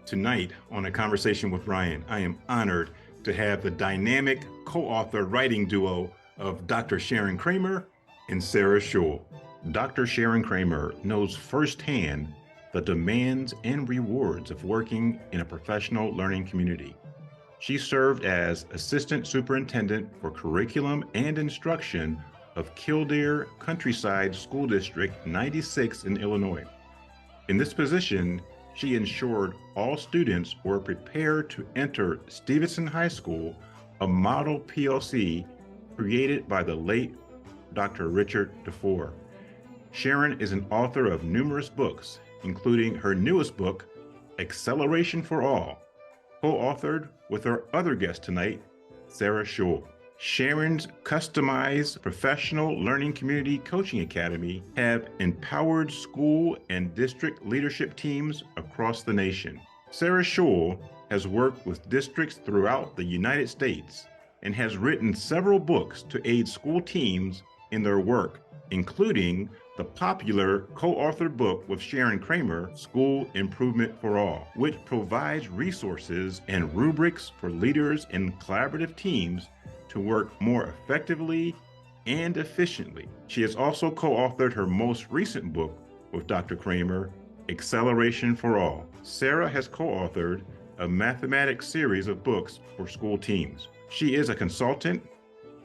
Tonight on A Conversation with Brian, I am honored to have the dynamic co-author writing duo of Dr. Sharon Kramer and Sarah Schuhl. Dr. Sharon Kramer knows firsthand the demands and rewards of working in a professional learning community. She served as Assistant Superintendent for Curriculum and Instruction of Kildeer Countryside School District 96 in Illinois. In this position, she ensured all students were prepared to enter Stevenson High School, a model PLC created by the late Dr. Richard DuFour. Sharon is an author of numerous books, including her newest book, Acceleration for All, co-authored with our other guest tonight, Sarah Schuhl. Sharon's customized professional learning community coaching academy have empowered school and district leadership teams across the nation. Sarah Schuhl has worked with districts throughout the United States and has written several books to aid school teams in their work, including the popular co-authored book with Sharon Kramer, School Improvement for All, which provides resources and rubrics for leaders and collaborative teams to work more effectively and efficiently. She has also co-authored her most recent book with Dr. Kramer, Acceleration for All. Sarah has co-authored a mathematics series of books for school teams. She is a consultant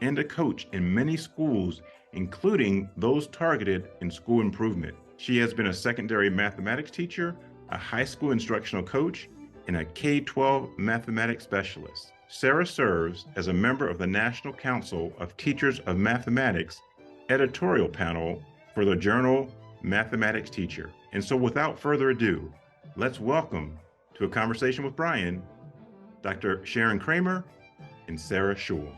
and a coach in many schools, including those targeted in school improvement. She has been a secondary mathematics teacher, a high school instructional coach, and a K-12 mathematics specialist. Sarah serves as a member of the National Council of Teachers of Mathematics editorial panel for the journal Mathematics Teacher. And so without further ado, let's welcome to A Conversation with Brian, Dr. Sharon Kramer and Sarah Schuhl.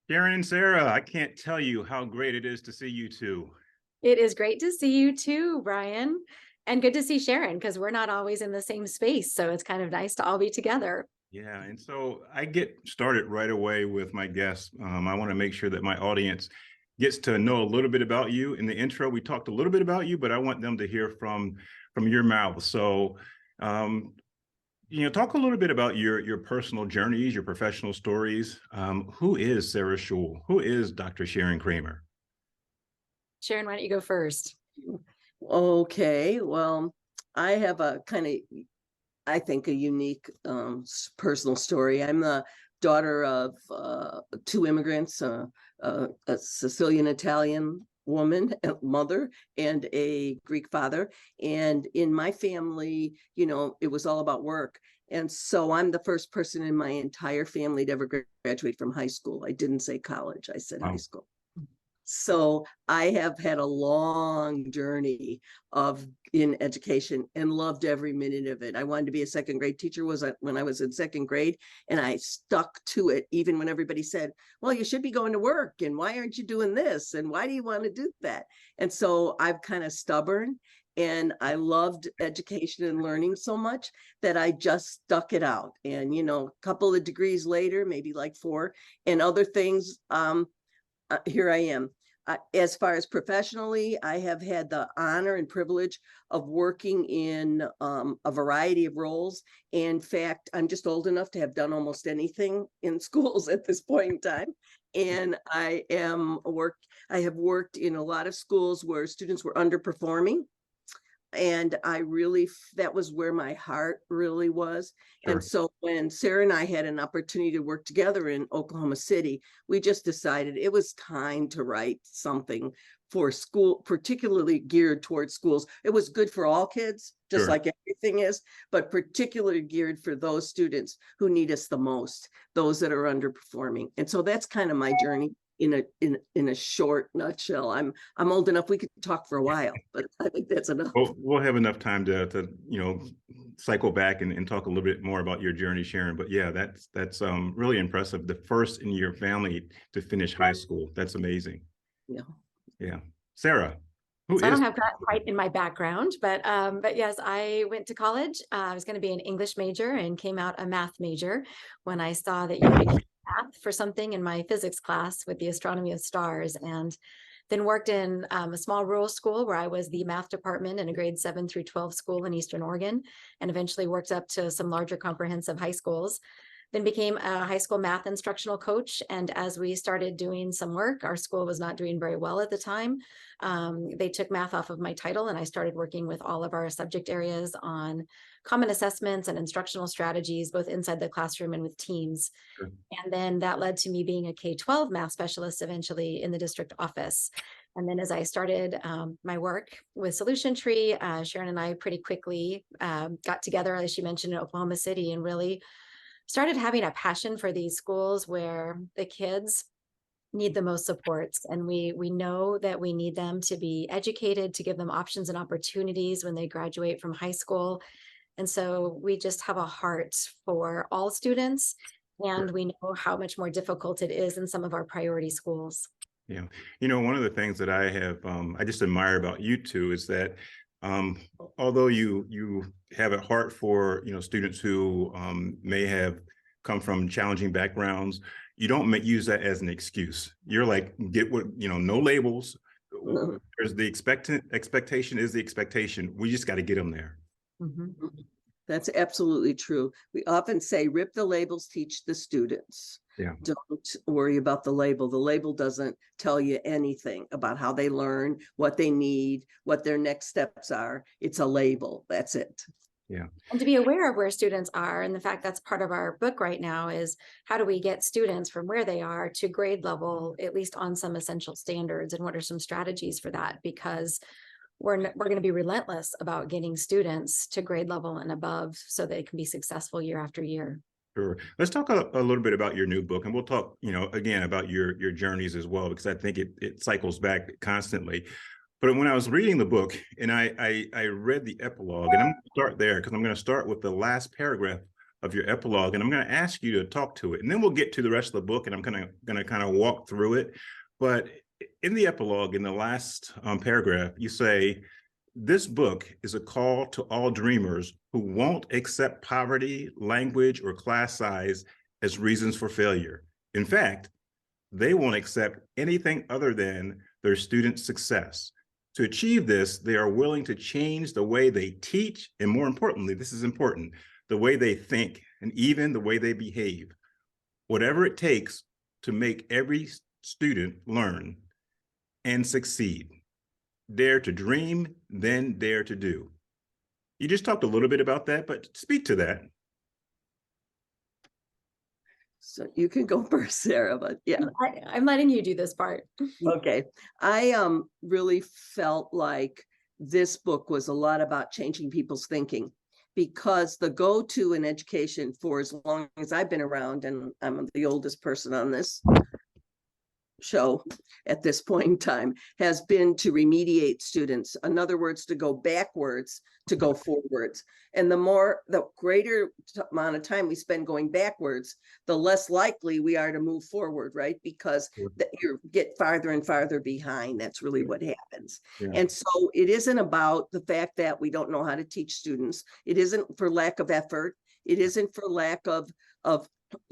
Sharon and Sarah, I can't tell you how great it is to see you two. It is great to see you too, Brian. And good to see Sharon, because we're not always in the same space. So it's kind of nice to all be together. Yeah, and so I get started right away with my guests. I want to make sure that my audience gets to know a little bit about you. In the intro, we talked a little bit about you, but I want them to hear from your mouth. So, talk a little bit about your personal journeys, your professional stories. Who is Sarah Schuhl? Who is Dr. Sharon Kramer? Sharon, why don't you go first? Okay, well, I have a kind of, I think, a unique personal story. I'm the daughter of two immigrants, a Sicilian Italian woman, mother, and a Greek father. And in my family, it was all about work. And so I'm the first person in my entire family to ever graduate from high school. I didn't say college, I said high school. So I have had a long journey in education and loved every minute of it. I wanted to be a second grade teacher when I was in second grade, and I stuck to it even when everybody said, well, you should be going to work, and why aren't you doing this, and why do you want to do that? And so I'm kind of stubborn, and I loved education and learning so much that I just stuck it out. And a couple of degrees later, maybe like 4, and other things, here I am. As far as professionally, I have had the honor and privilege of working in a variety of roles. In fact, I'm just old enough to have done almost anything in schools at this point in time. And I have worked in a lot of schools where students were underperforming. And that was where my heart really was. Sure. And so when Sarah and I had an opportunity to work together in Oklahoma City, we just decided it was time to write something for school, particularly geared towards schools. It was good for all kids, just Sure. like everything is, but particularly geared for those students who need us the most, those that are underperforming. And so that's kind of my journey. In a short nutshell. I'm old enough we could talk for a while, but I think that's enough. We'll have enough time to cycle back and talk a little bit more about your journey, Sharon. But yeah, that's really impressive. The first in your family to finish high school. That's amazing. Yeah. Sarah, I don't have that quite in my background, but yes, I went to college. I was going to be an English major and came out a math major when I saw that you could math for something in my physics class with the astronomy of stars. And Then worked in a small rural school where I was the math department in a grade 7 through 12 school in Eastern Oregon, and eventually worked up to some larger comprehensive high schools. Then became a high school math instructional coach. And as we started doing some work, our school was not doing very well at the time. They took math off of my title, and I started working with all of our subject areas on common assessments and instructional strategies, both inside the classroom and with teams. Sure. And then that led to me being a K-12 math specialist eventually in the district office. And then as I started my work with Solution Tree, Sharon and I pretty quickly got together, as she mentioned, in Oklahoma City, and really started having a passion for these schools where the kids need the most supports. And we know that we need them to be educated, to give them options and opportunities when they graduate from high school. And so we just have a heart for all students, and we know how much more difficult it is in some of our priority schools. Yeah. One of the things that I have, I just admire about you two is that although you have a heart for, students who may have come from challenging backgrounds, you don't use that as an excuse. You're like, get what, no labels. There's the expectation is the expectation. We just got to get them there. Mm-hmm. That's absolutely true. We often say, rip the labels, teach the students. Yeah. Don't worry about the label. The label doesn't tell you anything about how they learn, what they need, what their next steps are. It's a label. That's it. Yeah. And to be aware of where students are, and the fact that's part of our book right now, is how do we get students from where they are to grade level, at least on some essential standards, and what are some strategies for that? Because we're going to be relentless about getting students to grade level and above so they can be successful year after year. Sure. Let's talk a little bit about your new book, and we'll talk, again, about your journeys as well, because I think it cycles back constantly. But when I was reading the book and I read the epilogue, and I'm going to start there because I'm going to start with the last paragraph of your epilogue, and I'm going to ask you to talk to it, and then we'll get to the rest of the book, and I'm going to kind of walk through it. But in the epilogue, in the last paragraph, you say, this book is a call to all dreamers who won't accept poverty, language, or class size as reasons for failure. In fact, they won't accept anything other than their students' success. To achieve this, they are willing to change the way they teach, and more importantly, this is important, the way they think, and even the way they behave. Whatever it takes to make every student learn and succeed. Dare to dream, then dare to do. You just talked a little bit about that, but speak to that. So you can go first, Sarah, but yeah. I'm letting you do this part. Okay. I really felt like this book was a lot about changing people's thinking, because the go-to in education for as long as I've been around, and I'm the oldest person on this show at this point in time, has been to remediate students. In other words, to go backwards, to go forwards. And the greater amount of time we spend going backwards, the less likely we are to move forward, right? Because you get farther and farther behind. That's really what happens. Yeah. And so it isn't about the fact that we don't know how to teach students. It isn't for lack of effort. It isn't for lack of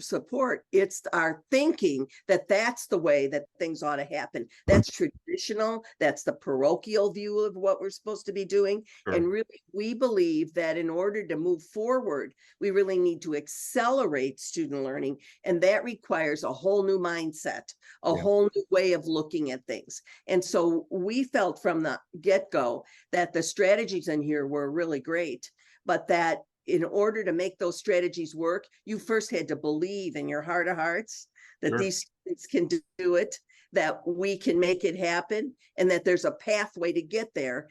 support. It's our thinking that that's the way that things ought to happen. That's traditional. That's the parochial view of what we're supposed to be doing. Sure. And really, we believe that in order to move forward, we really need to accelerate student learning. And that requires a whole new mindset, a whole new way of looking at things. And so we felt from the get-go that the strategies in here were really great, but that in order to make those strategies work, you first had to believe in your heart of hearts that Sure. these students can do it, that we can make it happen, and that there's a pathway to get there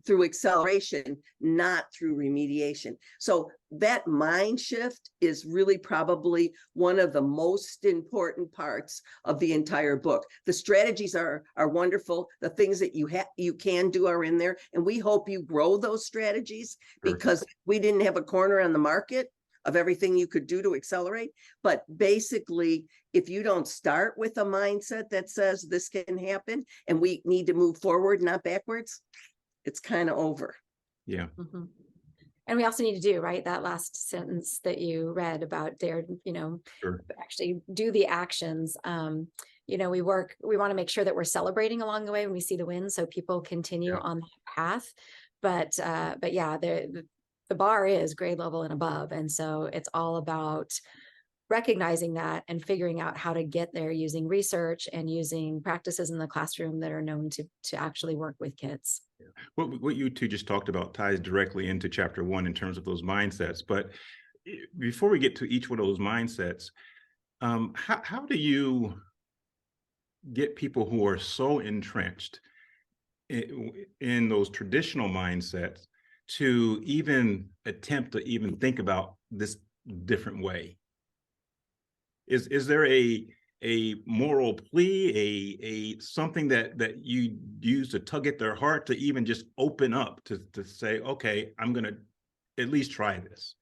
through acceleration, not through remediation. So that mind shift is really probably one of the most important parts of the entire book. The strategies are wonderful. The things that you can do are in there, and we hope you grow those strategies, because we didn't have a corner on the market of everything you could do to accelerate. But basically, if you don't start with a mindset that says this can happen and we need to move forward, not backwards, it's kind of over. Yeah. Mm-hmm. And we also need to do, right, that last sentence that you read about dare, Sure. actually do the actions. we want to make sure that we're celebrating along the way when we see the wins, so people continue on that path. But yeah, the bar is grade level and above. And so it's all about recognizing that and figuring out how to get there using research and using practices in the classroom that are known to actually work with kids. What you two just talked about ties directly into chapter 1 in terms of those mindsets. But before we get to each one of those mindsets, how do you get people who are so entrenched in those traditional mindsets to even attempt to even think about this different way? Is there a moral plea, a something that you use to tug at their heart to even just open up to say, okay, I'm going to at least try this?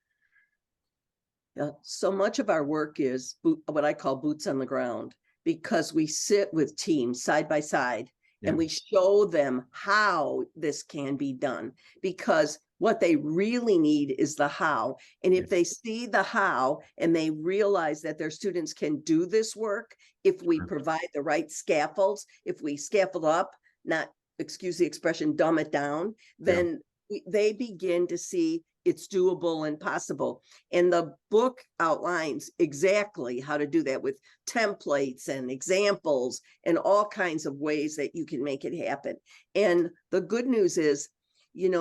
Yeah, so much of our work is what I call boots on the ground, because we sit with teams side by side and we show them how this can be done, because what they really need is the how. And if they see the how and they realize that their students can do this work, if we provide the right scaffolds, if we scaffold up, not, excuse the expression, dumb it down, then they begin to see it's doable and possible. And the book outlines exactly how to do that with templates and examples and all kinds of ways that you can make it happen. And the good news is,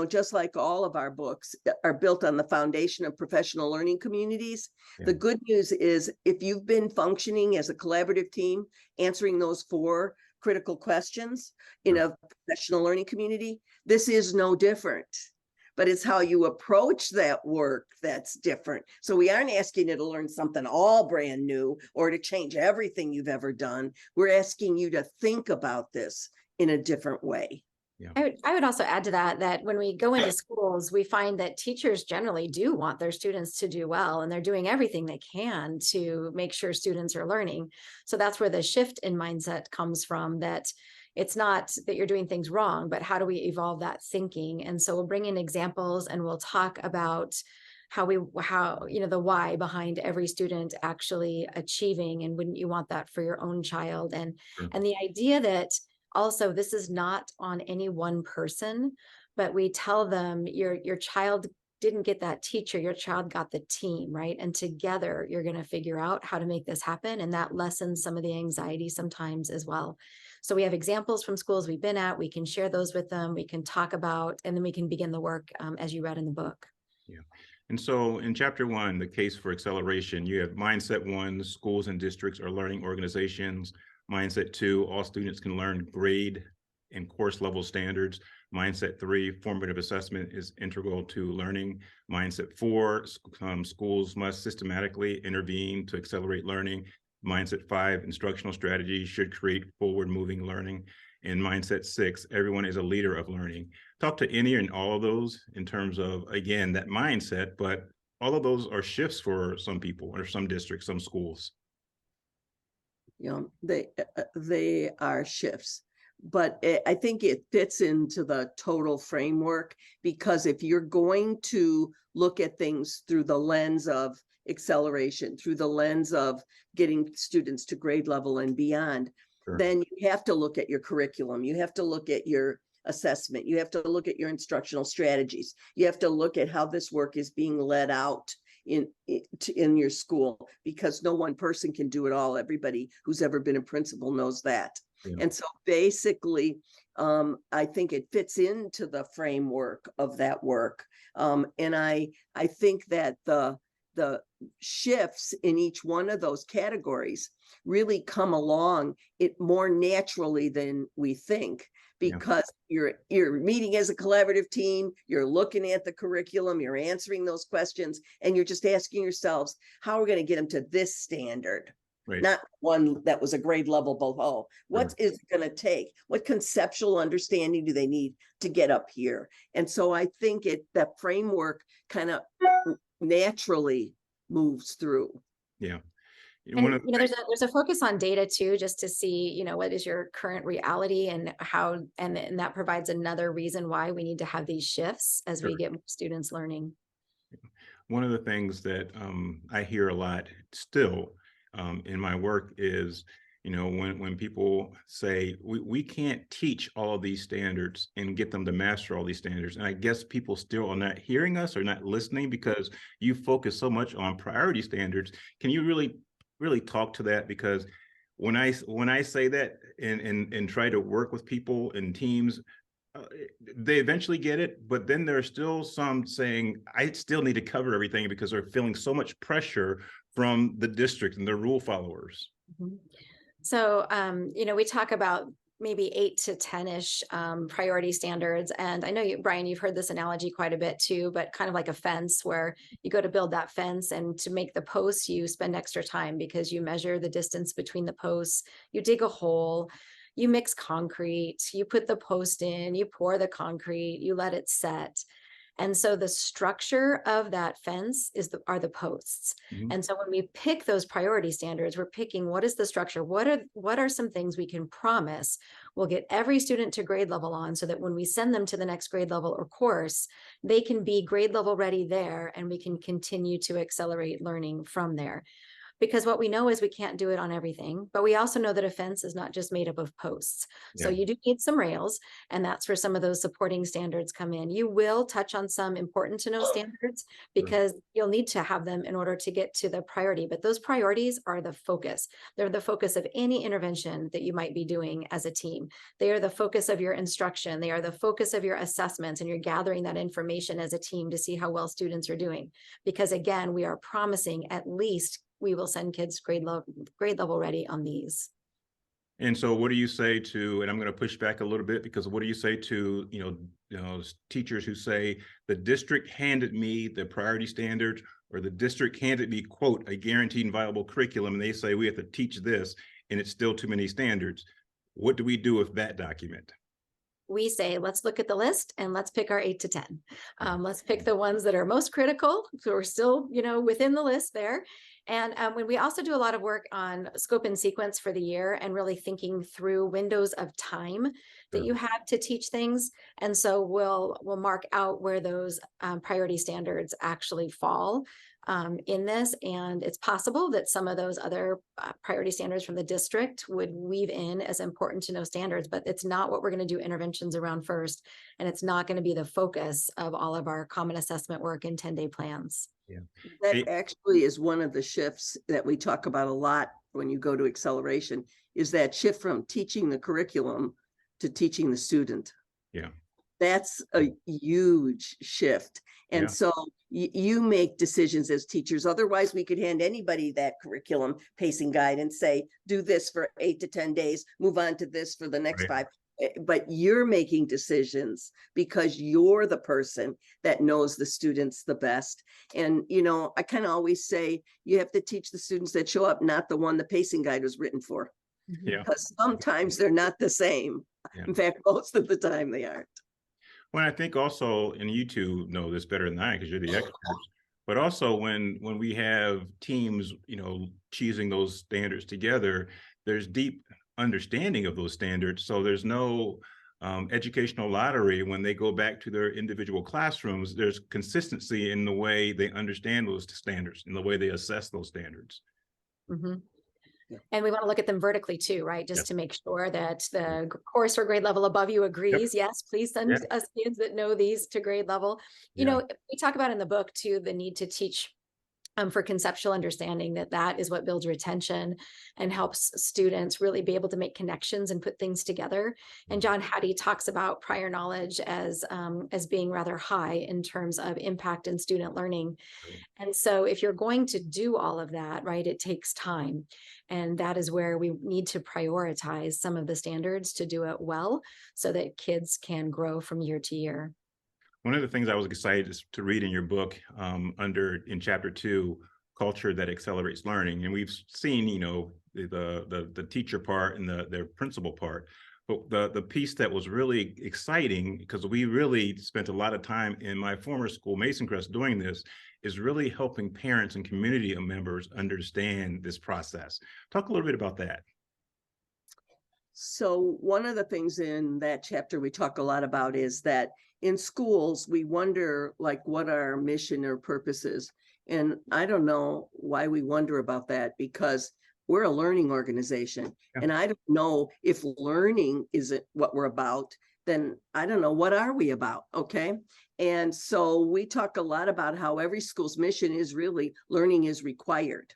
just like all of our books are built on the foundation of professional learning communities, the good news is if you've been functioning as a collaborative team, answering those 4 critical questions in a professional learning community, this is no different. But it's how you approach that work that's different. So we aren't asking you to learn something all brand new or to change everything you've ever done. We're asking you to think about this in a different way. Yeah. I would also add to that when we go into schools, we find that teachers generally do want their students to do well, and they're doing everything they can to make sure students are learning. So that's where the shift in mindset comes from, that it's not that you're doing things wrong, but how do we evolve that thinking? And so we'll bring in examples and we'll talk about how the why behind every student actually achieving, and wouldn't you want that for your own child? And the idea that also this is not on any one person, but we tell them your child didn't get that teacher, your child got the team, right? And together you're going to figure out how to make this happen. And that lessens some of the anxiety sometimes as well. So we have examples from schools we've been at, we can share those with them, we can talk about, and then we can begin the work as you read in the book. Yeah. And so in chapter 1, the case for acceleration, you have mindset 1, schools and districts are learning organizations. Mindset 2, all students can learn grade and course level standards. Mindset 3, formative assessment is integral to learning. Mindset 4, schools must systematically intervene to accelerate learning. Mindset 5, instructional strategies should create forward-moving learning. And mindset 6, everyone is a leader of learning. Talk to any and all of those in terms of, again, that mindset, but all of those are shifts for some people or some districts, some schools. They are shifts, but I think it fits into the total framework, because if you're going to look at things through the lens of acceleration, through the lens of getting students to grade level and beyond, then you have to look at your curriculum, you have to look at your assessment, you have to look at your instructional strategies, you have to look at how this work is being led out in your school, because no one person can do it all. Everybody who's ever been a principal knows that. And so basically, I think it fits into the framework of that work. And I think that the shifts in each one of those categories really come along it more naturally than we think, because you're meeting as a collaborative team, you're looking at the curriculum, you're answering those questions, and you're just asking yourselves, how are we going to get them to this standard? Not one that was a grade level below. What is it going to take? What conceptual understanding do they need to get up here? And so I think that framework kind of naturally moves through. Yeah. And there's a focus on data too, just to see, what is your current reality and how, and that provides another reason why we need to have these shifts as we get more students learning. One of the things that I hear a lot still in my work is, when people say we can't teach all these standards and get them to master all these standards. And I guess people still are not hearing us or not listening because you focus so much on priority standards. Can you really talk to that? Because when I say that and try to work with people and teams, they eventually get it, but then there are still some saying, I still need to cover everything because they're feeling so much pressure from the district and their rule followers. Mhm. So, we talk about maybe 8 to 10-ish priority standards. And I know you, Brian, you've heard this analogy quite a bit too, but kind of like a fence where you go to build that fence, and to make the posts, you spend extra time because you measure the distance between the posts, you dig a hole, you mix concrete, you put the post in, you pour the concrete, you let it set. And so the structure of that fence are the posts. Mhm. And so when we pick those priority standards, we're picking what is the structure, what are some things we can promise will get every student to grade level on, so that when we send them to the next grade level or course, they can be grade level ready there, and we can continue to accelerate learning from there. Because what we know is we can't do it on everything, but we also know that a fence is not just made up of posts. So Yeah. you do need some rails, and that's where some of those supporting standards come in. You will touch on some important to know standards because you'll need to have them in order to get to the priority, but those priorities are the focus. They're the focus of any intervention that you might be doing as a team. They are the focus of your instruction. They are the focus of your assessments, and you're gathering that information as a team to see how well students are doing. Because again, we are promising at least we will send kids grade level ready on these. And so what do you say to, and I'm going to push back a little bit, because what do you say to, teachers who say the district handed me the priority standards, or the district handed me, quote, a guaranteed and viable curriculum, and they say we have to teach this and it's still too many standards. What do we do with that document? We say, let's look at the list and let's pick our 8 to 10. Let's pick the ones that are most critical, so we're still, within the list there. And when we also do a lot of work on scope and sequence for the year, and really thinking through windows of time that you have to teach things. And so we'll mark out where those priority standards actually fall in this. And it's possible that some of those other priority standards from the district would weave in as important to know standards, but it's not what we're going to do interventions around first. And it's not going to be the focus of all of our common assessment work and 10-day plans. Yeah. That actually is one of the shifts that we talk about a lot when you go to acceleration, is that shift from teaching the curriculum to teaching the student. Yeah. That's a huge shift. And so you make decisions as teachers. Otherwise, we could hand anybody that curriculum pacing guide and say, do this for 8 to 10 days, move on to this for the next 5. But you're making decisions because you're the person that knows the students the best. And, I kind of always say you have to teach the students that show up, not the one the pacing guide was written for. Yeah. Because sometimes they're not the same. Yeah. In fact, most of the time they aren't. Well, I think also, and you two know this better than I because you're the experts, but also when we have teams, choosing those standards together, there's deep understanding of those standards. So there's no educational lottery when they go back to their individual classrooms. There's consistency in the way they understand those standards, in the way they assess those standards. Mm-hmm. And we want to look at them vertically too, right? Just to make sure that the course or grade level above you agrees. Yes, please send us kids that know these to grade level. We talk about in the book too, the need to teach for conceptual understanding, that is what builds retention and helps students really be able to make connections and put things together. And John Hattie talks about prior knowledge as being rather high in terms of impact in student learning. And so if you're going to do all of that, right, it takes time. And that is where we need to prioritize some of the standards to do it well so that kids can grow from year to year. One of the things I was excited to read in your book in chapter 2, culture that accelerates learning. And we've seen, the teacher part and the principal part. But the piece that was really exciting, because we really spent a lot of time in my former school, Mason Crest, doing this, is really helping parents and community members understand this process. Talk a little bit about that. So one of the things in that chapter we talk a lot about is that in schools, we wonder what our mission or purpose is. And I don't know why we wonder about that, because we're a learning organization. Yeah. And I don't know if learning isn't what we're about, then I don't know, what are we about? Okay. And so we talk a lot about how every school's mission is really learning is required.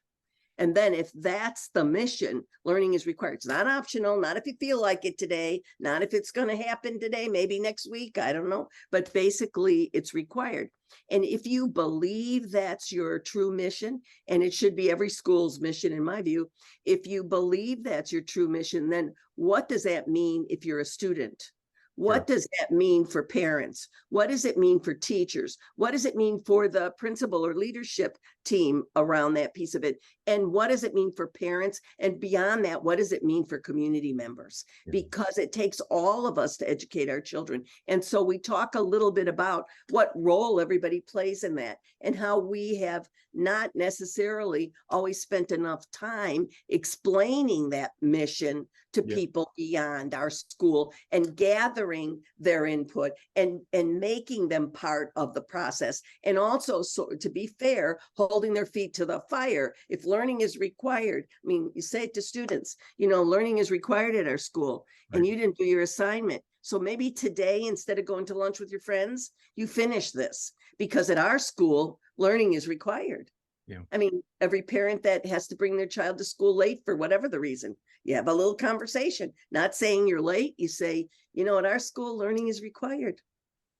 And then if that's the mission, learning is required. It's not optional, not if you feel like it today, not if it's going to happen today, maybe next week, I don't know, but basically it's required. And if you believe that's your true mission, and it should be every school's mission, in my view, if you believe that's your true mission, then what does that mean if you're a student? What does that mean for parents? What does it mean for teachers? What does it mean for the principal or leadership team around that piece of it? And what does it mean for parents? And beyond that, what does it mean for community members? Because it takes all of us to educate our children. And so we talk a little bit about what role everybody plays in that, and how we have not necessarily always spent enough time explaining that mission to people beyond our school, and gathering their input and making them part of the process. And also, so to be fair, holding their feet to the fire. If learning is required, I mean, you say it to students, you know, learning is required at our school, and you didn't do your assignment. So maybe today, instead of going to lunch with your friends, you finish this, because at our school, learning is required. Yeah. I mean, every parent that has to bring their child to school late for whatever the reason, you have a little conversation, not saying you're late. You say, you know, at our school, learning is required.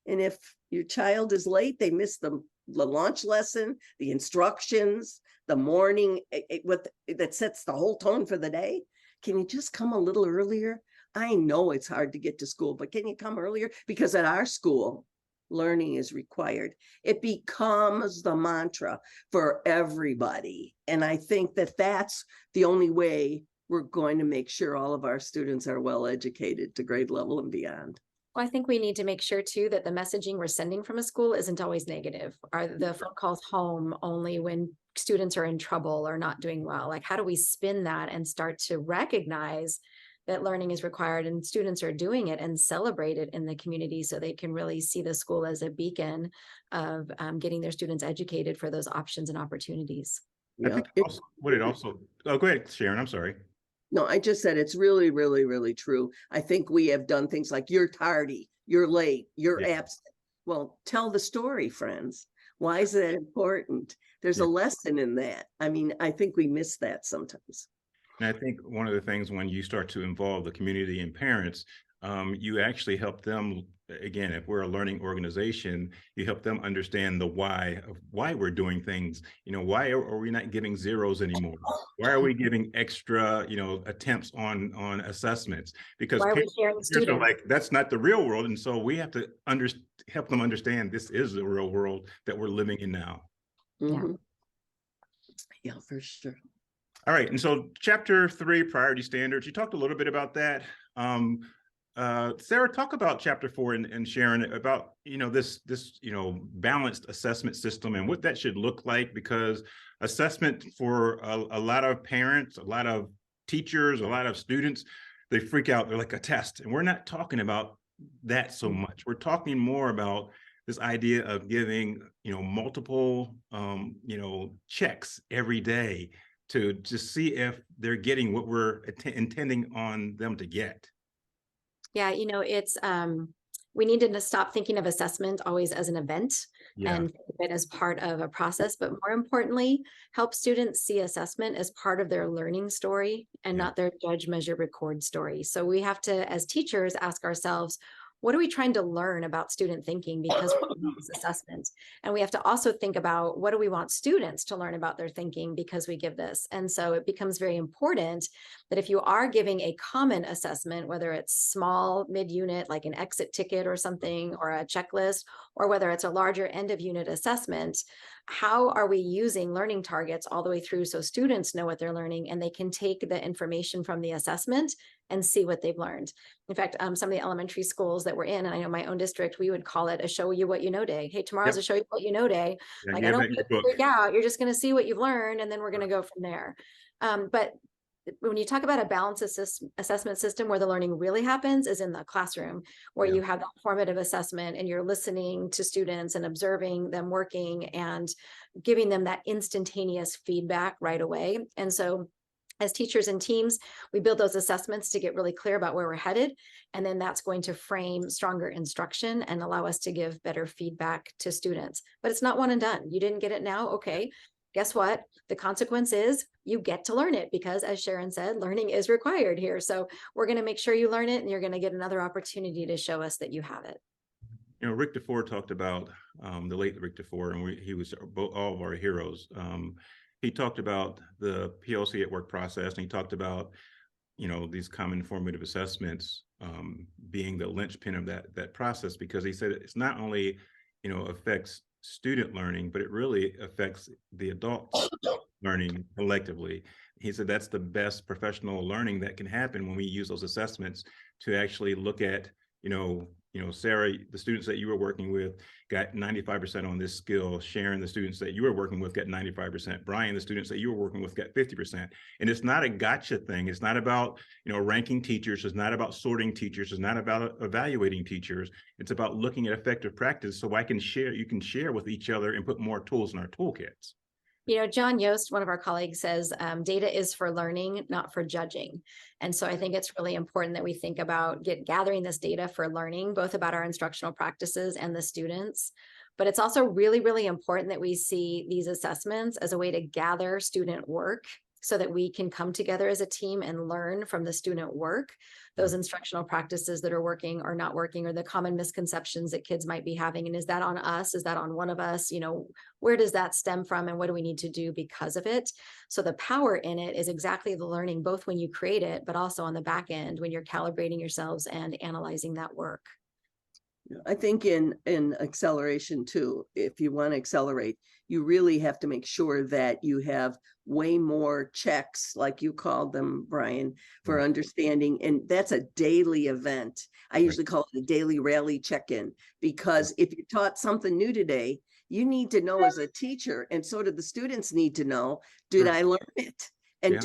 And if your child is late, they miss the launch lesson, the instructions, the morning, that sets the whole tone for the day. Can you just come a little earlier? I know it's hard to get to school, but can you come earlier? Because at our school, learning is required. It becomes the mantra for everybody. And I think that that's the only way we're going to make sure all of our students are well educated to grade level and beyond. Well, I think we need to make sure too that the messaging we're sending from a school isn't always negative. Are the phone calls home only when students are in trouble or not doing well? Like, how do we spin that and start to recognize that learning is required and students are doing it, and celebrate it in the community, so they can really see the school as a beacon of getting their students educated for those options and opportunities. I think oh, go ahead, Sharon, I'm sorry. No, I just said it's really, really, really true. I think we have done things like you're tardy, you're late, you're absent. Well, tell the story, friends. Why is that important? There's a lesson in that. I mean, I think we miss that sometimes. And I think one of the things, when you start to involve the community and parents, you actually help them, again, if we're a learning organization, you help them understand the why of why we're doing things. You know, why are we not giving zeros anymore? Why are we giving extra, you know, attempts on assessments? Because parents are like, that's not the real world. And so we have to help them understand this is the real world that we're living in now. Mm-hmm. Yeah, for sure. All right, and so Chapter 3, Priority Standards, you talked a little bit about that. Sarah, talk about Chapter 4 and Sharon about, you know, this you know, balanced assessment system and what that should look like, because assessment for a lot of parents, a lot of teachers, a lot of students, they freak out. They're like a test, and we're not talking about that so much. We're talking more about this idea of giving, you know, multiple, you know, checks every day to see if they're getting what we're intending on them to get. Yeah, you know, it's we need to stop thinking of assessment always as an event and think of it as part of a process, but more importantly, help students see assessment as part of their learning story and not their judge, measure, record story. So we have to, as teachers, ask ourselves, what are we trying to learn about student thinking because we do this assessment? And we have to also think about, what do we want students to learn about their thinking because we give this? And so it becomes very important that if you are giving a common assessment, whether it's small, mid-unit, like an exit ticket or something, or a checklist, or whether it's a larger end of unit assessment, how are we using learning targets all the way through so students know what they're learning and they can take the information from the assessment and see what they've learned? In fact, some of the elementary schools that we're in, and I know my own district, we would call it a show you what you know day. Hey, tomorrow's a show you what you know day. Like, I don't want you to freak out. You're just going to see what you've learned, and then we're going to go from there. But when you talk about a balanced assessment system, where the learning really happens is in the classroom, where you have that formative assessment and you're listening to students and observing them working and giving them that instantaneous feedback right away. And so As teachers and teams, we build those assessments to get really clear about where we're headed. And then that's going to frame stronger instruction and allow us to give better feedback to students. But it's not one and done. You didn't get it now. Okay. Guess what? The consequence is you get to learn it, because as Sharon said, learning is required here. So we're going to make sure you learn it, and you're going to get another opportunity to show us that you have it. You know, Rick DuFour talked about the late Rick DuFour, and he was all of our heroes. He talked about the PLC at work process, and he talked about, you know, these common formative assessments being the linchpin of that process, because he said it's not only, you know, affects student learning, but it really affects the adult learning collectively. He said that's the best professional learning that can happen when we use those assessments to actually look at, you know, Sarah, the students that you were working with got 95% on this skill. Sharon, the students that you were working with got 95%. Brian, the students that you were working with got 50%. And it's not a gotcha thing. It's not about, you know, ranking teachers. It's not about sorting teachers. It's not about evaluating teachers. It's about looking at effective practice so you can share with each other and put more tools in our toolkits. You know, John Yost, one of our colleagues, says data is for learning, not for judging. And so I think it's really important that we think about gathering this data for learning, both about our instructional practices and the students. But it's also really, really important that we see these assessments as a way to gather student work so that we can come together as a team and learn from the student work, those instructional practices that are working or not working, or the common misconceptions that kids might be having. And is that on us? Is that on one of us? You know, where does that stem from, and what do we need to do because of it? So the power in it is exactly the learning, both when you create it, but also on the back end when you're calibrating yourselves and analyzing that work. I think in acceleration too, if you want to accelerate, you really have to make sure that you have way more checks, like you called them, Brian, for understanding. And that's a daily event. I usually call it a daily rally check-in, because if you taught something new today, you need to know as a teacher, and so do the students need to know, did I learn it? And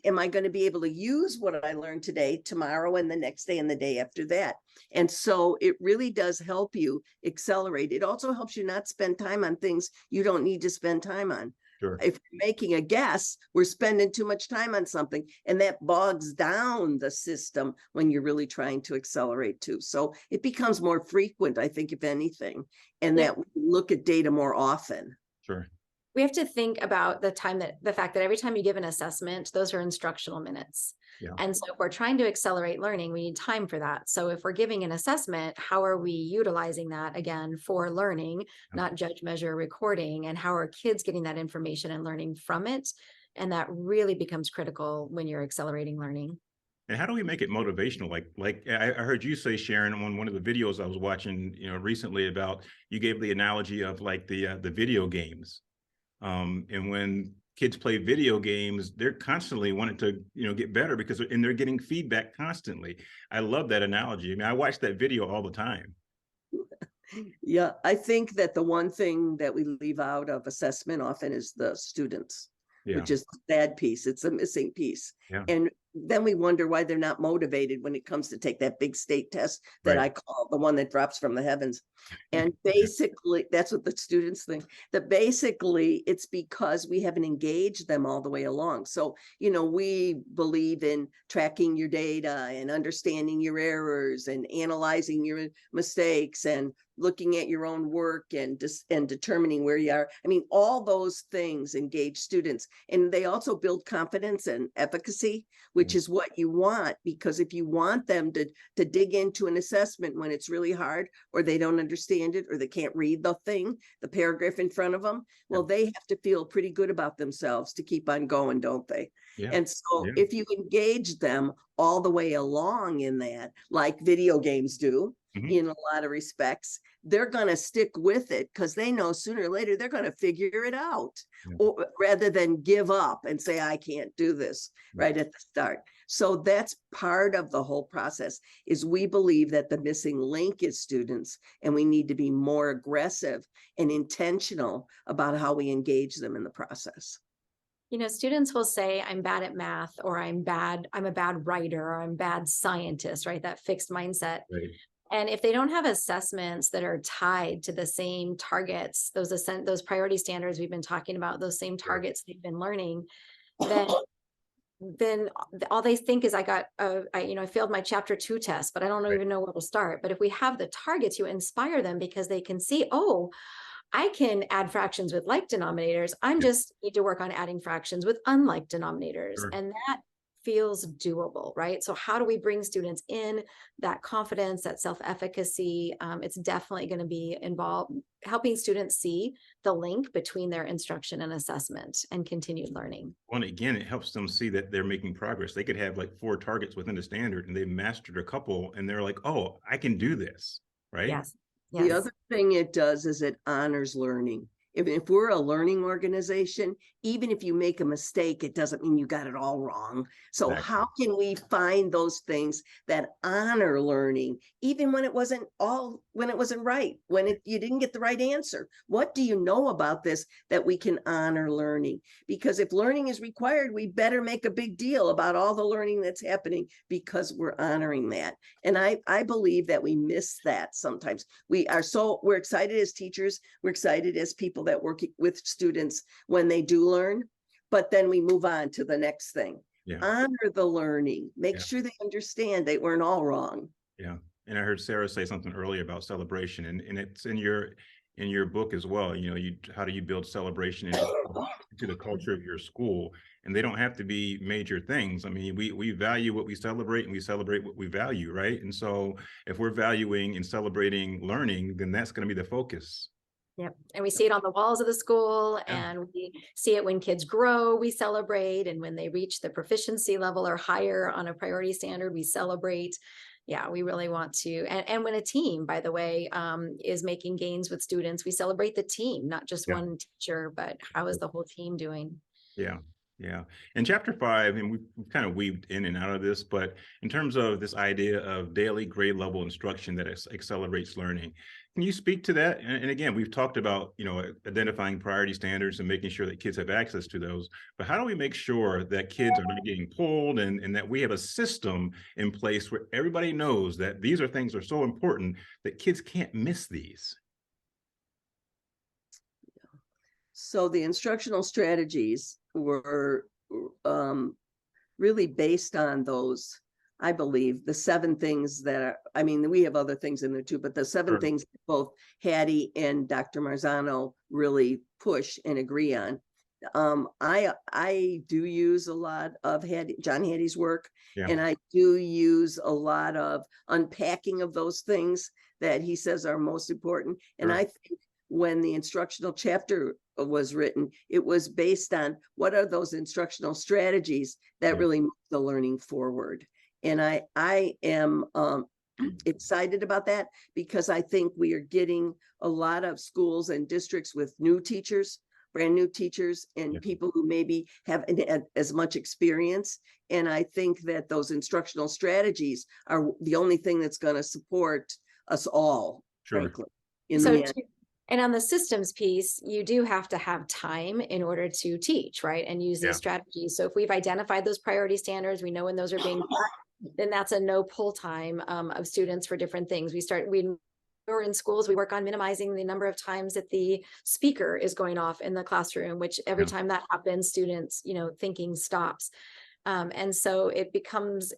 am I going to be able to use what I learned today, tomorrow, and the next day, and the day after that? And so it really does help you accelerate. It also helps you not spend time on things you don't need to spend time on. Sure. If you're making a guess, we're spending too much time on something, and that bogs down the system when you're really trying to accelerate too. So it becomes more frequent, I think, if anything, and that we look at data more often. Sure. We have to think about the fact that every time you give an assessment, those are instructional minutes. Yeah. And so if we're trying to accelerate learning, we need time for that. So if we're giving an assessment, how are we utilizing that again for learning, not judge, measure, recording, and how are kids getting that information and learning from it? And that really becomes critical when you're accelerating learning. And how do we make it motivational? Like I heard you say, Sharon, on one of the videos I was watching, you know, recently, about, you gave the analogy of like the video games. And when kids play video games, they're constantly wanting to, you know, get better and they're getting feedback constantly. I love that analogy. I mean, I watch that video all the time. Yeah, I think that the one thing that we leave out of assessment often is the students, which is the sad piece. It's a missing piece. Yeah. And then we wonder why they're not motivated when it comes to take that big state test that I call the one that drops from the heavens. And basically, that's what the students think, that basically it's because we haven't engaged them all the way along. So, you know, we believe in tracking your data and understanding your errors and analyzing your mistakes and looking at your own work and determining where you are. I mean, all those things engage students, and they also build confidence and efficacy, which is what you want, because if you want them to dig into an assessment when it's really hard, or they don't understand it, or they can't read the paragraph in front of them, well, they have to feel pretty good about themselves to keep on going, don't they? Yeah. And so if you engage them all the way along in that, like video games do, in a lot of respects, they're going to stick with it because they know sooner or later they're going to figure it out, or rather than give up and say, I can't do this right at the start. So that's part of the whole process, is we believe that the missing link is students, and we need to be more aggressive and intentional about how we engage them in the process. You know, students will say, I'm bad at math, or I'm a bad writer, or I'm a bad scientist, right? That fixed mindset. Right. And if they don't have assessments that are tied to the same targets, those priority standards we've been talking about, those same targets they've been learning, then then all they think is I failed my chapter 2 test, but I don't Right. even know where to start. But if we have the targets, you inspire them because they can see, oh, I can add fractions with like denominators. I'm Yeah. just need to work on adding fractions with unlike denominators. Sure. And that feels doable, right? So how do we bring students in that confidence, that self-efficacy? It's definitely going to be involved helping students see the link between their instruction and assessment and continued learning. Well, and again, it helps them see that they're making progress. They could have like 4 targets within the standard and they've mastered a couple and they're like, oh, I can do this, right? Yes. The Yes. other thing it does is it honors learning. If we're a learning organization, even if you make a mistake, it doesn't mean you got it all wrong. So Exactly. how can we find those things that honor learning, even when it wasn't right, when you didn't get the right answer? What do you know about this that we can honor learning? Because if learning is required, we better make a big deal about all the learning that's happening because we're honoring that. And I believe that we miss that sometimes. We're excited as teachers, we're excited as people that work with students when they do learn, but then we move on to the next thing. Yeah. Honor the learning, make Yeah. sure they understand they weren't all wrong. Yeah. And I heard Sarah say something earlier about celebration, and it's in your book as well. You know, how do you build celebration into the culture of your school? And they don't have to be major things. I mean, we value what we celebrate and we celebrate what we value, right? And so if we're valuing and celebrating learning, then that's going to be the focus. Yep. And we see it on the walls of the school, Yeah. and we see it when kids grow, we celebrate. And when they reach the proficiency level or higher on a priority standard, we celebrate. Yeah, we really want to. And when a team, by the way, is making gains with students, we celebrate the team, not just Yeah. one teacher, but how is the whole team doing? Yeah. Yeah. In chapter 5, and we've kind of weaved in and out of this, but in terms of this idea of daily grade level instruction that accelerates learning, can you speak to that? And again, we've talked about, identifying priority standards and making sure that kids have access to those, but how do we make sure that kids are not getting pulled and that we have a system in place where everybody knows that these are things that are so important that kids can't miss these? So the instructional strategies were really based on those, I believe, the 7 things that are, I mean, we have other things in there too, but the 7 Sure. things that both Hattie and Dr. Marzano really push and agree on. I do use a lot of John Hattie's work, Yeah. and I do use a lot of unpacking of those things that he says are most important. And Sure. I think when the instructional chapter was written, it was based on what are those instructional strategies that Yeah. really move the learning forward. And I am excited about that because I think we are getting a lot of schools and districts with new teachers, brand new teachers, and Yeah. people who maybe haven't had as much experience. And I think that those instructional strategies are the only thing that's going to support us all, Sure. frankly, in So the end. and on the systems piece, you do have to have time in order to teach, right? And use Yeah. these strategies. So if we've identified those priority standards, we know when those are being then that's a no pull time of students for different things. We're in schools, we work on minimizing the number of times that the speaker is going off in the classroom, which every Yeah. time that happens, students, thinking stops. And so it becomes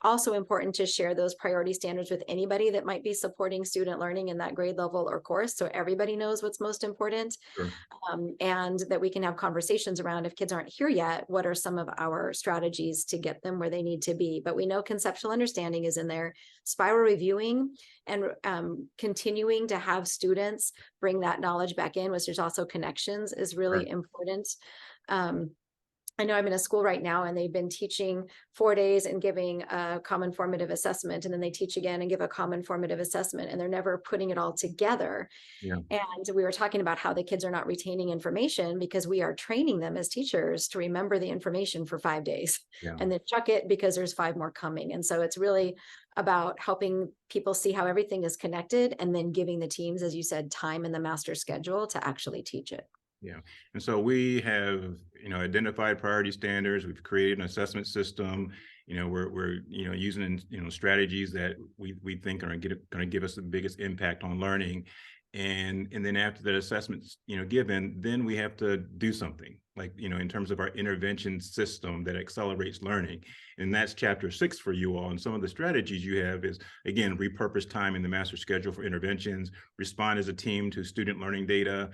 also important to share those priority standards with anybody that might be supporting student learning in that grade level or course, so everybody knows what's most important. Sure. And that we can have conversations around, if kids aren't here yet, what are some of our strategies to get them where they need to be? But we know conceptual understanding is in there, spiral reviewing, and continuing to have students bring that knowledge back in, which there's also connections is really Right. important. I know I'm in a school right now and they've been teaching 4 days and giving a common formative assessment, and then they teach again and give a common formative assessment, and they're never putting it all together. Yeah. And we were talking about how the kids are not retaining information because we are training them as teachers to remember the information for 5 days Yeah. and then chuck it because there's 5 more coming. And so it's really about helping people see how everything is connected and then giving the teams, as you said, time in the master schedule to actually teach it. Yeah. And so we have, identified priority standards. We've created an assessment system. We're using, strategies that we think are going to give us the biggest impact on learning. And then after that assessment's, given, then we have to do something. like, in terms of our intervention system that accelerates learning. And that's chapter 6 for you all. And some of the strategies you have is, again, repurpose time in the master schedule for interventions, respond as a team to student learning data,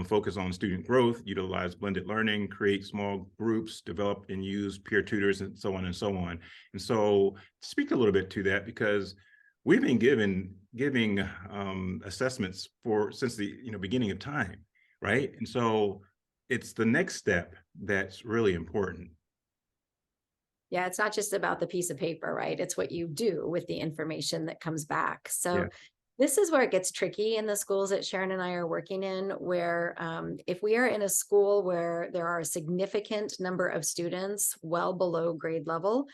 focus on student growth, utilize blended learning, create small groups, develop and use peer tutors, and so on and so on. And so speak a little bit to that, because we've been giving assessments since the beginning of time, right? And so it's the next step that's really important. Yeah, it's not just about the piece of paper, right? It's what you do with the information that comes back. So Yeah. this is where it gets tricky in the schools that Sharon and I are working in, where if we are in a school where there are a significant number of students well below grade level,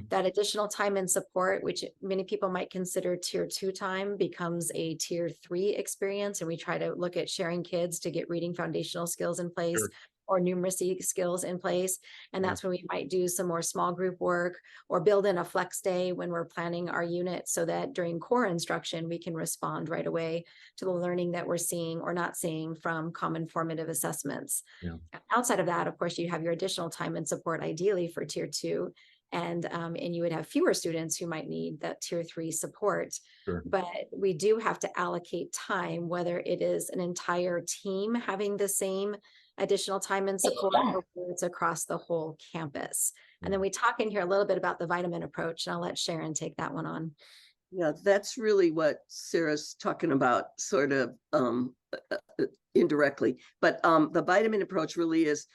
that additional time and support, which many people might consider tier 2 time, becomes a tier 3 experience. And we try to look at sharing kids to get reading foundational skills in place. Sure. Or numeracy skills in place. And Yeah. that's when we might do some more small group work or build in a flex day when we're planning our unit, so that during core instruction, we can respond right away to the learning that we're seeing or not seeing from common formative assessments. Yeah. Outside of that, of course, you have your additional time and support, ideally for tier 2. And you would have fewer students who might need that tier 3 support. Sure. But we do have to allocate time, whether it is an entire team having the same additional time and support, or it's across the whole campus. And then we talk in here a little bit about the vitamin approach, and I'll let Sharon take that one on. Yeah, that's really what Sarah's talking about, sort of indirectly. But the vitamin approach really is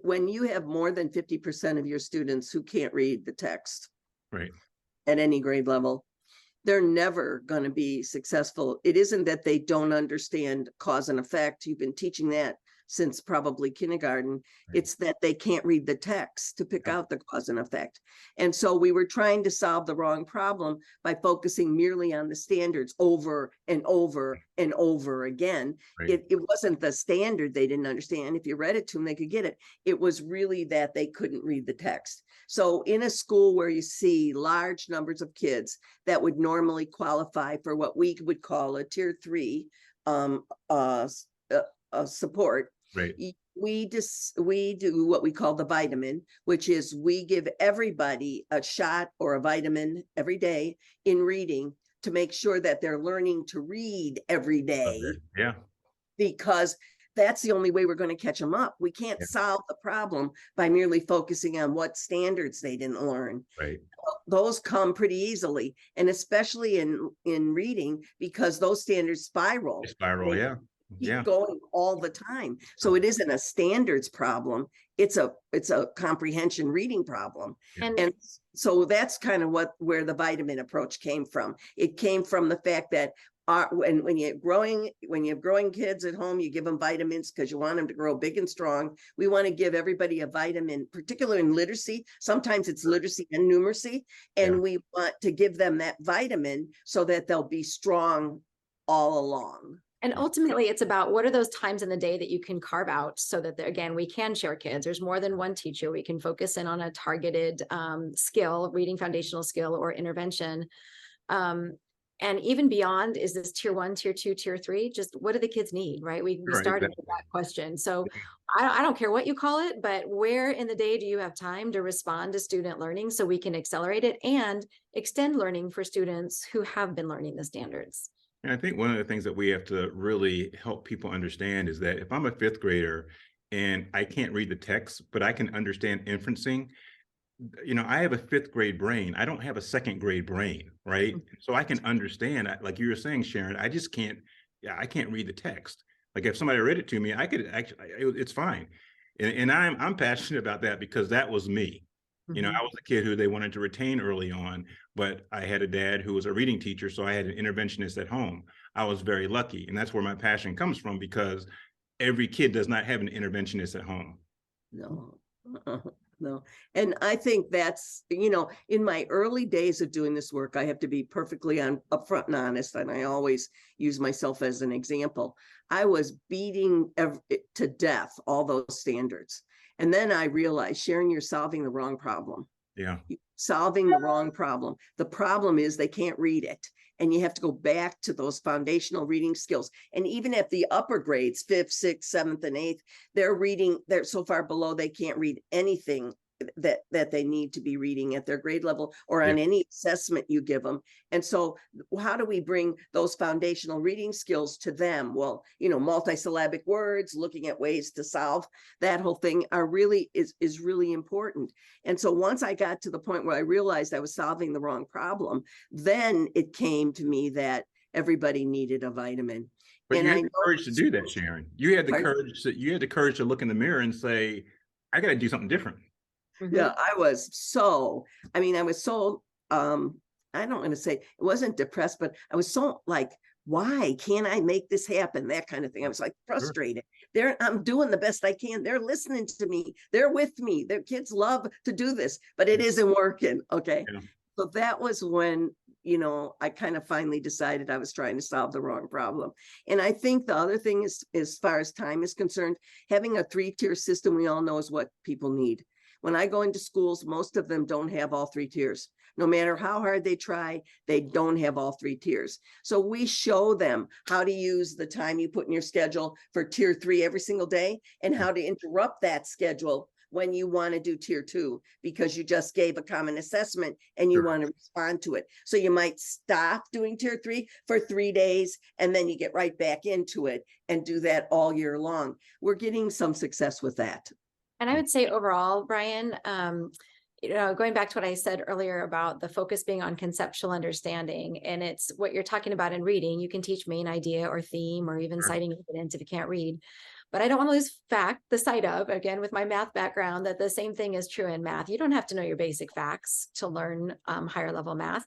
when you have more than 50% of your students who can't read the text, right, at any grade level, they're never going to be successful. It isn't that they don't understand cause and effect. You've been teaching that since probably kindergarten. Right. It's that they can't read the text to pick out the cause and effect. And so we were trying to solve the wrong problem by focusing merely on the standards over and over and over again. Right. It wasn't the standard they didn't understand. If you read it to them, they could get it. It was really that they couldn't read the text. So in a school where you see large numbers of kids that would normally qualify for what we would call a tier 3 support, right, we do what we call the vitamin, which is we give everybody a shot or a vitamin every day in reading to make sure that they're learning to read every day. Yeah, because that's the only way we're going to catch them up. We can't solve the problem by merely focusing on what standards they didn't learn. Right. Those come pretty easily, and especially in reading, because those standards spiral. Yeah. Keep going all the time. So it isn't a standards problem. It's a comprehension reading problem. And so that's kind of where the vitamin approach came from. It came from the fact that when you have growing kids at home, you give them vitamins because you want them to grow big and strong. We want to give everybody a vitamin, particularly in literacy. Sometimes it's literacy and numeracy. And we want to give them that vitamin so that they'll be strong all along. And ultimately, it's about what are those times in the day that you can carve out so that, again, we can share kids. There's more than one teacher. We can focus in on a targeted skill, reading foundational skill or intervention. And even beyond, is this tier 1, tier 2, tier 3? Just what do the kids need, right? We started with that question. So I don't care what you call it, but where in the day do you have time to respond to student learning so we can accelerate it and extend learning for students who have been learning the standards? And I think one of the things that we have to really help people understand is that if I'm a 5th grader and I can't read the text, but I can understand inferencing, I have a 5th grade brain. I don't have a 2nd grade brain, right? So I can understand, like you were saying, Sharon, I can't read the text. Like if somebody read it to me, I could actually, it's fine. And I'm passionate about that because that was me. I was a kid who they wanted to retain early on, but I had a dad who was a reading teacher, so I had an interventionist at home. I was very lucky, and that's where my passion comes from, because every kid does not have an interventionist at home. No. No. And I think that's, in my early days of doing this work, I have to be perfectly upfront and honest, and I always use myself as an example. I was beating to death all those standards. And then I realized, Sharon, you're solving the wrong problem. Yeah. Solving the wrong problem. The problem is they can't read it. and you have to go back to those foundational reading skills. And even at the upper grades, 5th, 6th, 7th, and 8th, they're so far below they can't read anything that they need to be reading at their grade level or on any assessment you give them. And so how do we bring those foundational reading skills to them? Well, multisyllabic words, looking at ways to solve that whole thing is really important. And so once I got to the point where I realized I was solving the wrong problem, then it came to me that everybody needed a vitamin. But and you had the courage to do that, Sharon. You had the courage to look in the mirror and say, I got to do something different. Yeah, I was so, I don't want to say it wasn't depressed, but I was so like, why can't I make this happen? That kind of thing. I was like frustrated. I'm doing the best I can. They're listening to me. They're with me. Their kids love to do this, but it isn't working. Okay. Yeah. So that was when, I kind of finally decided I was trying to solve the wrong problem. And I think the other thing is, as far as time is concerned, having a 3-tier system, we all know is what people need. When I go into schools, most of them don't have all 3 tiers. No matter how hard they try, they don't have all 3 tiers. So we show them how to use the time you put in your schedule for tier 3 every single day and how to interrupt that schedule when you want to do tier 2, because you just gave a common assessment and you want to respond to it. So you might stop doing tier 3 for 3 days, and then you get right back into it and do that all year long. We're getting some success with that. And I would say overall, Brian, going back to what I said earlier about the focus being on conceptual understanding, and it's what you're talking about in reading. You can teach main idea or theme or even citing evidence if you can't read. But I don't want to lose the sight of, again, with my math background, that the same thing is true in math. You don't have to know your basic facts to learn higher level math.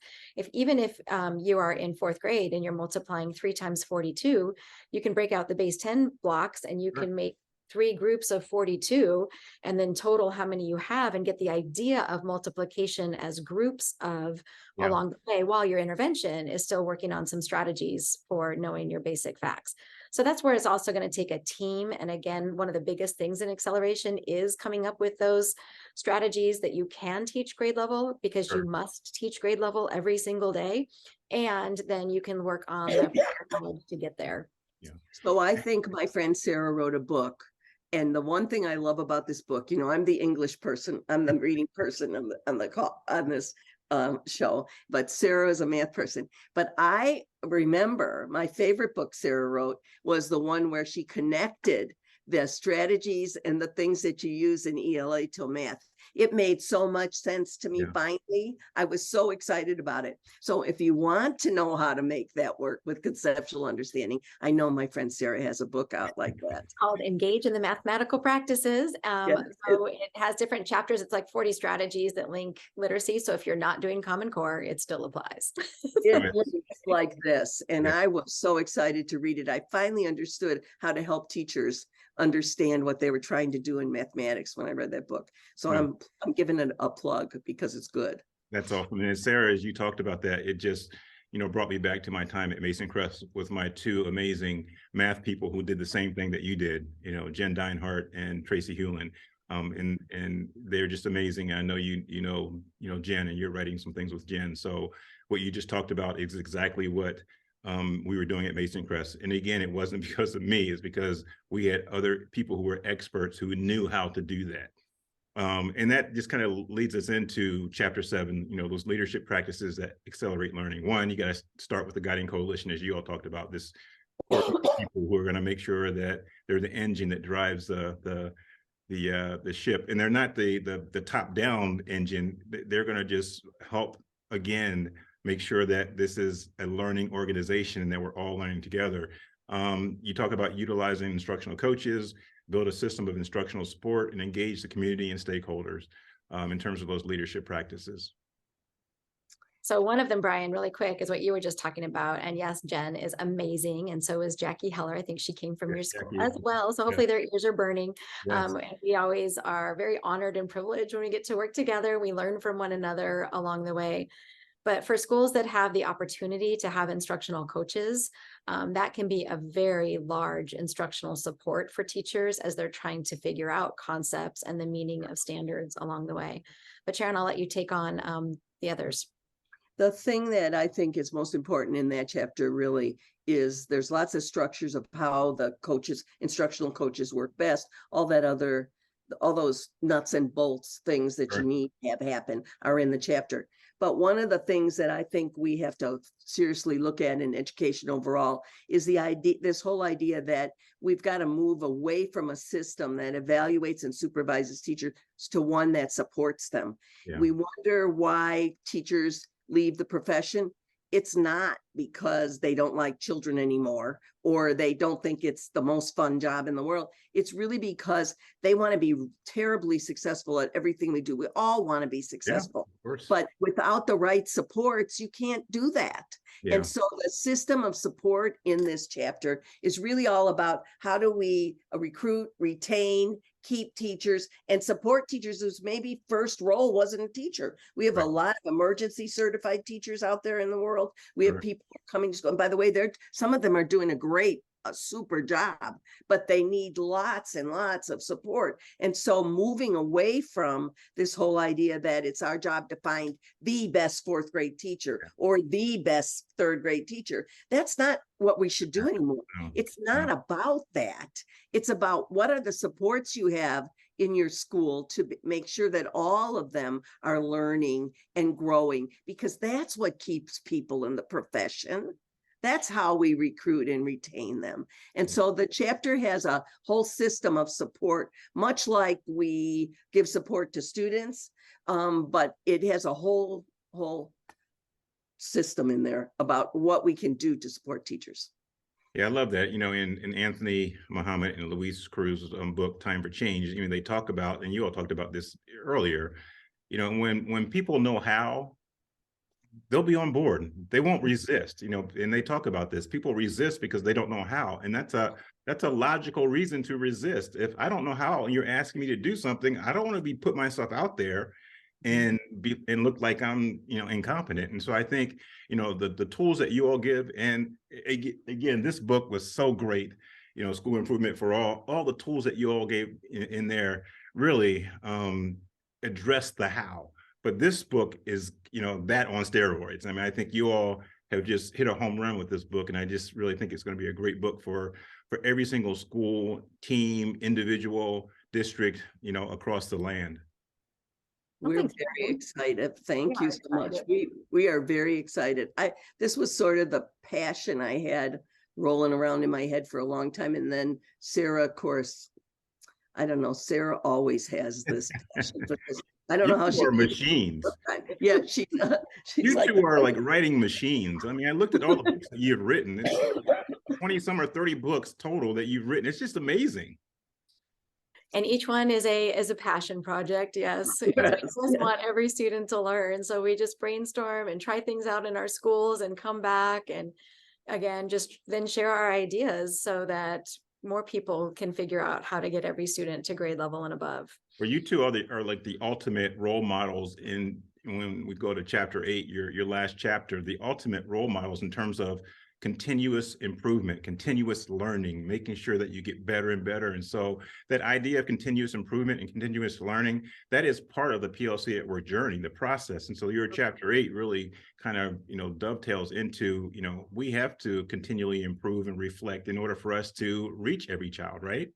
Even if you are in 4th grade and you're multiplying 3 times 42, you can break out the base 10 blocks and you can make 3 groups of 42 and then total how many you have and get the idea of multiplication as groups of along the way, while your intervention is still working on some strategies for knowing your basic facts. So that's where it's also going to take a team. And again, one of the biggest things in acceleration is coming up with those strategies that you can teach grade level, because you must teach grade level every single day. And then you can work on the to get there. Yeah. So I think my friend Sarah wrote a book. And the one thing I love about this book, I'm the English person, I'm the reading person on this show, but Sarah is a math person. But I remember my favorite book Sarah wrote was the one where she connected the strategies and the things that you use in ELA to math. It made so much sense to me. Finally, I was so excited about it. So if you want to know how to make that work with conceptual understanding, I know my friend Sarah has a book out like that. It's called Engage in the Mathematical Practices. So it has different chapters. It's like 40 strategies that link literacy. So if you're not doing Common Core, it still applies. It's like this. And I was so excited to read it. I finally understood how to help teachers understand what they were trying to do in mathematics when I read that book. So I'm giving it a plug because it's good. That's awesome. And Sarah, as you talked about that, it just, brought me back to my time at Mason Crest with my 2 amazing math people who did the same thing that you did, Jen Deinhardt and Tracy Hewlin. And they're just amazing. I know you know Jen, and you're writing some things with Jen. So what you just talked about is exactly what we were doing at Mason Crest. And again, it wasn't because of me, it's because we had other people who were experts who knew how to do that. And that just kind of leads us into chapter 7, those leadership practices that accelerate learning. One, you got to start with the guiding coalition, as you all talked about, this people who are going to make sure that they're the engine that drives the ship. And they're not the top-down engine. They're going to just help, again, make sure that this is a learning organization and that we're all learning together. You talk about utilizing instructional coaches, build a system of instructional support, and engage the community and stakeholders in terms of those leadership practices. So one of them, Brian, really quick, is what you were just talking about. And yes, Jen is amazing. And so is Jackie Heller. I think she came from your school as well. So hopefully their ears are burning. And we always are very honored and privileged when we get to work together. We learn from one another along the way. But for schools that have the opportunity to have instructional coaches, that can be a very large instructional support for teachers as they're trying to figure out concepts and the meaning of standards along the way. But Sharon, I'll let you take on the others. The thing that I think is most important in that chapter really is there's lots of structures of how the coaches, instructional coaches work best, all those nuts and bolts things that you need to have happen are in the chapter. But one of the things that I think we have to seriously look at in education overall is this whole idea that we've got to move away from a system that evaluates and supervises teachers to one that supports them. Yeah. We wonder why teachers leave the profession. It's not because they don't like children anymore or they don't think it's the most fun job in the world. It's really because they want to be terribly successful at everything we do. We all want to be successful, but without the right supports, you can't do that. Yeah. And so the system of support in this chapter is really all about how do we recruit, retain, keep teachers and support teachers whose maybe first role wasn't a teacher. We have a lot of emergency certified teachers out there in the world. We have people coming to school. And by the way, some of them are doing a super job, but they need lots and lots of support. And so moving away from this whole idea that it's our job to find the best fourth grade teacher or the best third grade teacher, that's not what we should do anymore. It's not about that. It's about what are the supports you have in your school to make sure that all of them are learning and growing, because that's what keeps people in the profession. That's how we recruit and retain them. And so the chapter has a whole system of support, much like we give support to students, but it has a whole system in there about what we can do to support teachers. Yeah, I love that. You know, in Anthony Muhammad and Luis Cruz's book, Time for Change, you know, they talk about, and you all talked about this earlier, you know, when people know how, they'll be on board. They won't resist, you know, and they talk about this. People resist because they don't know how. And that's a logical reason to resist. If I don't know how and you're asking me to do something, I don't want to be put myself out there and look like I'm, you know, incompetent. And so I think, you know, the tools that you all give, and again, this book was so great, you know, School Improvement for all the tools that you all gave in there really address the how. But this book is, you know, that on steroids. I mean, I think you all have just hit a home run with this book, and I just really think it's going to be a great book for every single school, team, individual, district, you know, across the land. We're very excited. Thank you so much. We are very excited. This was sort of the passion I had rolling around in my head for a long time. And then Sarah, of course, I don't know, Sarah always has this passion for this. I don't know how she machines. Yeah, she's you like two are like writing machines. I mean, I looked at all the books that you've written. It's 20 some or 30 books total that you've written. It's just amazing. And each one is a passion project. Yes. We just want every student to learn. So we just brainstorm and try things out in our schools and come back and again, just then share our ideas so that more people can figure out how to get every student to grade level and above. Well, you two are like the ultimate role models when we go to chapter 8, your last chapter, the ultimate role models in terms of continuous improvement, continuous learning, making sure that you get better and better. And so that idea of continuous improvement and continuous learning, that is part of the PLC at Work journey, the process. And so your chapter 8 really kind of, you know, dovetails into, you know, we have to continually improve and reflect in order for us to reach every child, right?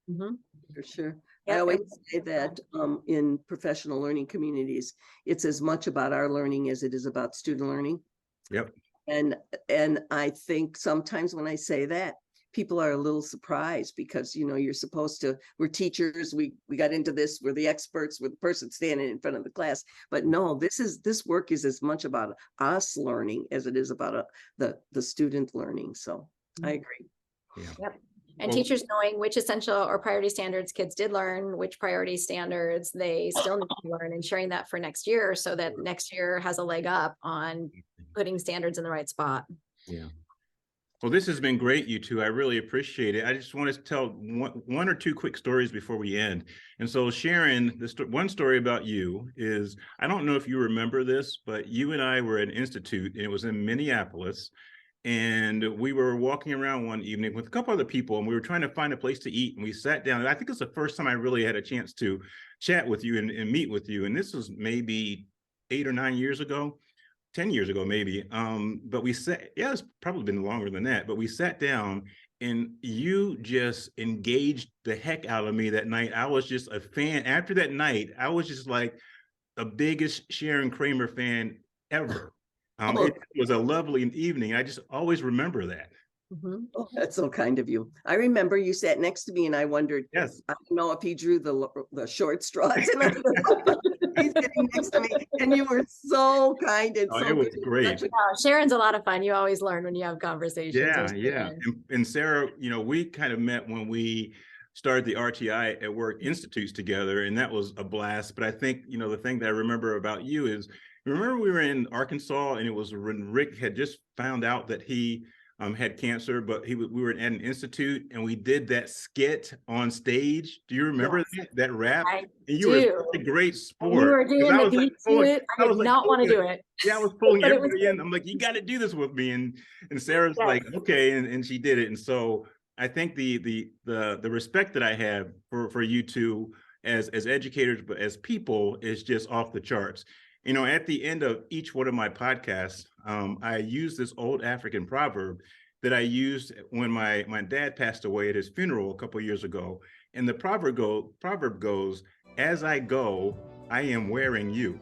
Mm-hmm. For sure. I always say that in professional learning communities, it's as much about our learning as it is about student learning. Yep. And I think sometimes when I say that, people are a little surprised because, you know, we're teachers, we got into this, we're the experts, we're the person standing in front of the class. But no, this work is as much about us learning as it is about the student learning. So I agree. Yeah. Yep. And teachers knowing which essential or priority standards kids did learn, which priority standards they still need to learn, and sharing that for next year so that next year has a leg up on putting standards in the right spot. Yeah. Well, this has been great, you two. I really appreciate it. I just want to tell one or two quick stories before we end. And so, Sharon, one story about you is, I don't know if you remember this, but you and I were at an institute, and it was in Minneapolis. And we were walking around one evening with a couple other people, and we were trying to find a place to eat. And we sat down. And I think it's the first time I really had a chance to chat with you and meet with you. And this was maybe 8 or 9 years ago. 10 years ago, maybe. But we sat, yeah, it's probably been longer than that, but we sat down and you just engaged the heck out of me that night. I was just a fan. After that night, I was just like the biggest Sharon Kramer fan ever. It was a lovely evening. I just always remember that. Oh, that's so kind of you. I remember you sat next to me and I wondered, Yes, I don't know if he drew the short straw tonight. He's sitting next to me, and you were so kind and oh, so it was good. great. Sharon's a lot of fun. You always learn when you have conversations. Yeah, yeah. And Sarah, you know, we kind of met when we started the RTI at Work Institutes together, and that was a blast. But I think, you know, the thing that I remember about you is, remember we were in Arkansas, and it was when Rick had just found out that he had cancer, but we were at an institute, and we did that skit on stage. Do you remember that rap? I and you were such a great sport. You were doing the beat to it. I did not want to do it. Yeah, I was pulling everybody in. I'm like, you got to do this with me, and Sarah's like, okay, and she did it. And so I think the respect that I have for you two as educators, but as people, is just off the charts. You know, at the end of each one of my podcasts, I use this old African proverb that I used when my dad passed away at his funeral a couple of years ago. And the proverb goes, as I go, I am wearing you.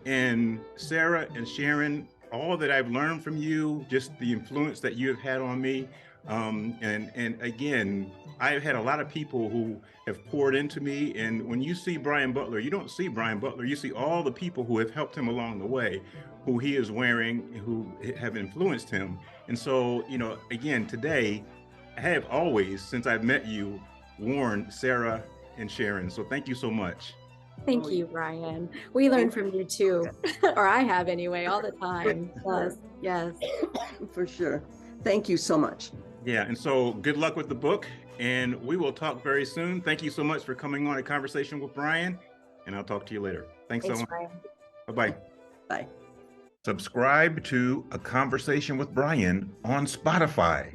And Sarah and Sharon, all that I've learned from you, just the influence that you have had on me. And again, I've had a lot of people who have poured into me. And when you see Brian Butler, you don't see Brian Butler, you see all the people who have helped him along the way, who he is wearing, who have influenced him. And so, you know, again, today, I have always, since I've met you, worn Sarah and Sharon. So thank you so much. Thank you, Brian. We learn from you too, or I have anyway, all the time. Yes. For sure. Thank you so much. Yeah, and so good luck with the book, and we will talk very soon. Thank you so much for coming on A Conversation with Brian, and I'll talk to you later. Thanks so much. Brian. Bye-bye. Bye. Subscribe to A Conversation with Brian on Spotify.